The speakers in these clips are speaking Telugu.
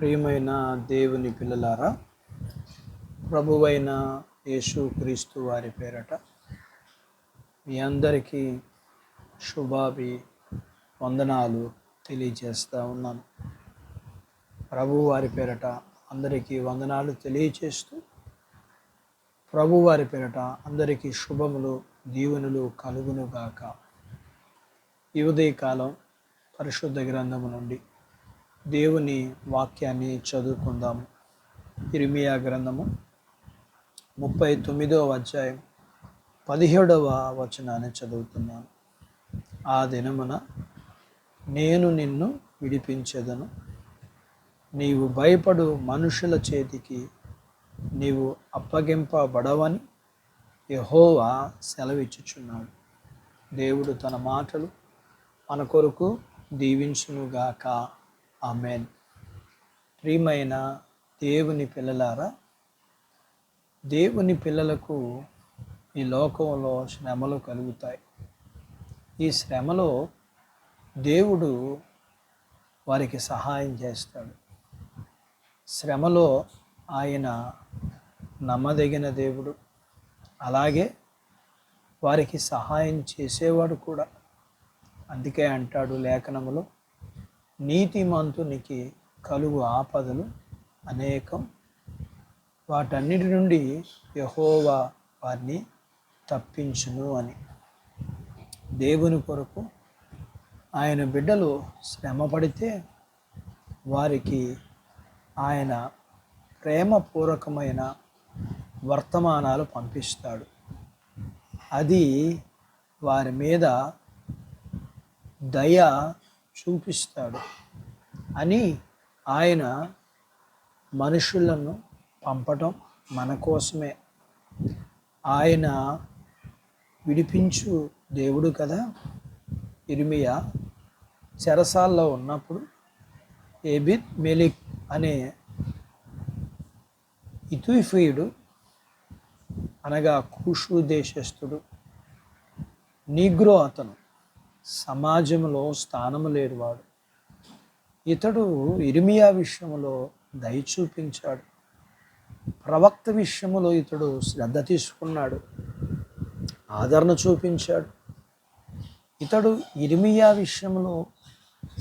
ప్రియమైన దేవుని పిల్లలారా, ప్రభువైన యేసు క్రీస్తు వారి పేరట మీ అందరికీ వందనాలు తెలియజేస్తూ ఉన్నాను. ప్రభు వారి పేరట అందరికీ వందనాలు తెలియజేస్తూ, ప్రభు వారి పేరట అందరికీ శుభములు దీవెనలు కలుగునుగాక. ఈ ఉదయకాలం పరిశుద్ధ గ్రంథము నుండి దేవుని వాక్యాన్ని చదువుకుందాము. ఇర్మియా గ్రంథము 39వ అధ్యాయం 17వ వచనాన్ని చదువుతున్నాను. ఆ దినమున నేను నిన్ను విడిపించెదను, నీవు భయపడు మనుషుల చేతికి నీవు అప్పగింపబడవని యెహోవా సెలవిచ్చుచున్నాడు. దేవుడు తన మాటలు మన కొరకు దీవించునుగాక. ఆమేన్. ప్రియమైన దేవుని పిల్లలారా, దేవుని పిల్లలకు ఈ లోకంలో శ్రమలు కలుగుతాయి. ఈ శ్రమలో దేవుడు వారికి సహాయం చేస్తాడు. శ్రమలో ఆయన నమ్మదగిన దేవుడు, అలాగే వారికి సహాయం చేసేవాడు కూడా. అందుకే అంటాడు లేఖనములో, నీతిమంతునికి కలుగు ఆపదలు అనేకం, వాటన్నిటి నుండి యెహోవా వారిని తప్పించును అని. దేవుని కొరకు ఆయన బిడ్డలు శ్రమ పడితే వారికి ఆయన ప్రేమపూర్వకమైన వర్తమానాలు పంపిస్తాడు. అది వారి మీద దయ చూపిస్తాడు అని ఆయన మనుషులను పంపటం మన కోసమే. ఆయన విడిపించు దేవుడు కదా. ఇర్మియా చెరసాల్లో ఉన్నప్పుడు ఎబెద్ మెలెక్ అనే ఇథియోపియుడు, అనగా కూషు దేశస్థుడు, నీగ్రో, అతను సమాజంలో స్థానము లేనివాడు. ఇతడు ఇర్మియా విషయంలో దయ చూపించాడు. ప్రవక్త విషయంలో ఇతడు శ్రద్ధ తీసుకున్నాడు, ఆదరణ చూపించాడు. ఇతడు ఇర్మియా విషయంలో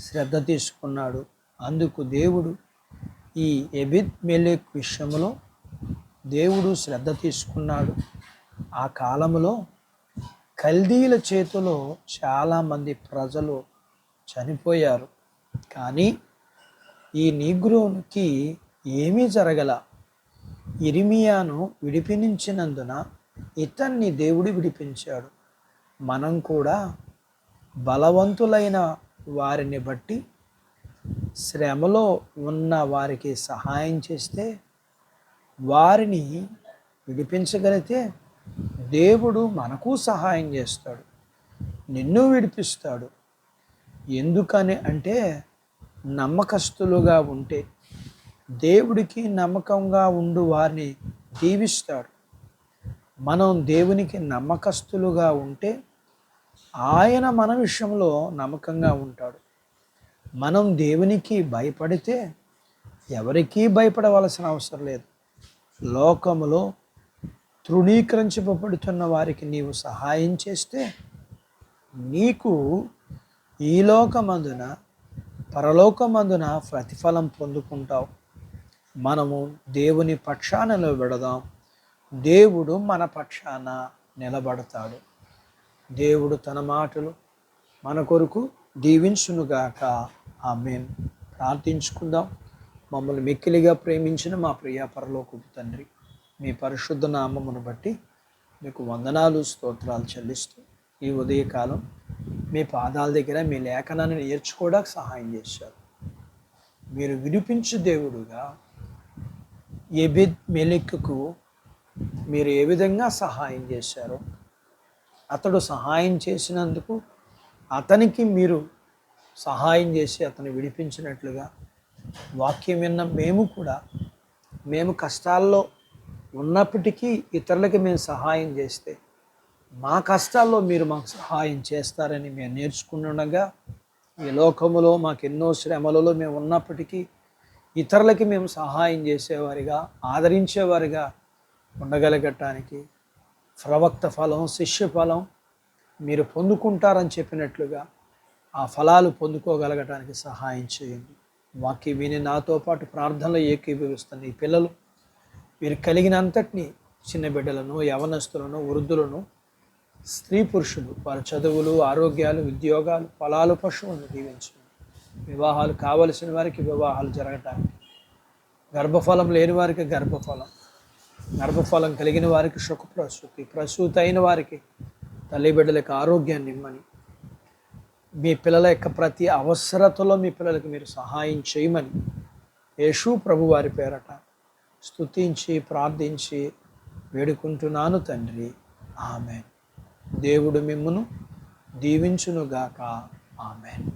శ్రద్ధ తీసుకున్నాడు. అందుకు దేవుడు ఈ ఎబెద్ మెలెక్ విషయంలో దేవుడు శ్రద్ధ తీసుకున్నాడు. ఆ కాలంలో కల్దీల చేతిలో చాలామంది ప్రజలు చనిపోయారు. కానీ ఈ నీగ్రోకి ఏమీ జరగల. ఇర్మియాను విడిపించినందున ఇతన్ని దేవుడు విడిపించాడు. మనం కూడా బలవంతులైన వారిని బట్టి శ్రమలో ఉన్న వారికి సహాయం చేస్తే, వారిని విడిపించగలిగితే దేవుడు మనకు సహాయం చేస్తాడు, నిన్ను విడిపిస్తాడు. ఎందుకని అంటే, నమ్మకస్తులుగా ఉంటే దేవుడికి నమ్మకంగా ఉండు వారిని దీవిస్తాడు. మనం దేవునికి నమ్మకస్తులుగా ఉంటే ఆయన మన విషయంలో నమ్మకంగా ఉంటాడు. మనం దేవునికి భయపడితే ఎవరికీ భయపడవలసిన అవసరం లేదు. లోకములో తృణీకరించబడుతున్న వారికి నీవు సహాయం చేస్తే నీకు ఈ లోకమందున పరలోకమందున ప్రతిఫలం పొందుకుంటావు. మనము దేవుని పక్షాన నిలబడదాం. దేవుడు మన పక్షాన నిలబడతాడు. దేవుడు తన మాటలు మన కొరకు దీవించునుగాక. ఆమేన్. ప్రార్థించుకుందాం. మమ్మల్ని మిక్కిలిగా ప్రేమించిన మా ప్రియ పరలోకపు తండ్రి, మీ పరిశుద్ధ నామమును బట్టి మీకు వందనాలు, స్తోత్రాలు చెల్లిస్తూ ఈ ఉదయకాలం మీ పాదాల దగ్గర మీ లేఖనాన్ని నేర్చుకోవడానికి సహాయం చేశారు. మీరు విడిపించు దేవుడుగా ఎబెద్ మెలెక్కు మీరు ఏ విధంగా సహాయం చేశారో, అతడు సహాయం చేసినందుకు అతనికి మీరు సహాయం చేసి అతను విడిపించినట్లుగా వాక్యం విన్న మేము కూడా, మేము కష్టాల్లో ఉన్నప్పటికీ ఇతరులకి మేము సహాయం చేస్తే మా కష్టాల్లో మీరు మాకు సహాయం చేస్తారని మేము నేర్చుకుంటుండగా, ఈ లోకములో మాకు ఎన్నో శ్రమలలో మేము ఉన్నప్పటికీ ఇతరులకి మేము సహాయం చేసేవారిగా, ఆదరించేవారిగా ఉండగలగటానికి ప్రవక్త ఫలం, శిష్య ఫలం మీరు పొందుకుంటారని చెప్పినట్లుగా ఆ ఫలాలు పొందుకోగలగటానికి సహాయం చేయండి. వాక్యం విని నాతో పాటు ప్రార్థనలో ఏకీభవిస్తున్న ఈ పిల్లలు వీరు కలిగినంతటినీ, చిన్న బిడ్డలను, యవనస్తులను, వృద్ధులను, స్త్రీ పురుషులు, వారి చదువులు, ఆరోగ్యాలు, ఉద్యోగాలు, పొలాలు, పశువులను దీవించండి. వివాహాలు కావలసిన వారికి వివాహాలు జరగటానికి, గర్భఫలం లేని వారికి గర్భఫలం కలిగిన వారికి సుఖప్రసూతి, ప్రసూతి అయిన వారికి తల్లి బిడ్డలకు ఆరోగ్యాన్ని ఇమ్మని, మీ పిల్లల యొక్క ప్రతి అవసరతలో మీ పిల్లలకు మీరు సహాయం చేయమని యేసు ప్రభు వారి పేరట స్తుతించి ప్రార్థించి వేడుకుంటున్నాను తండ్రి. ఆమేన్. దేవుడు మిమ్మును దీవించునుగాక. ఆమేన్.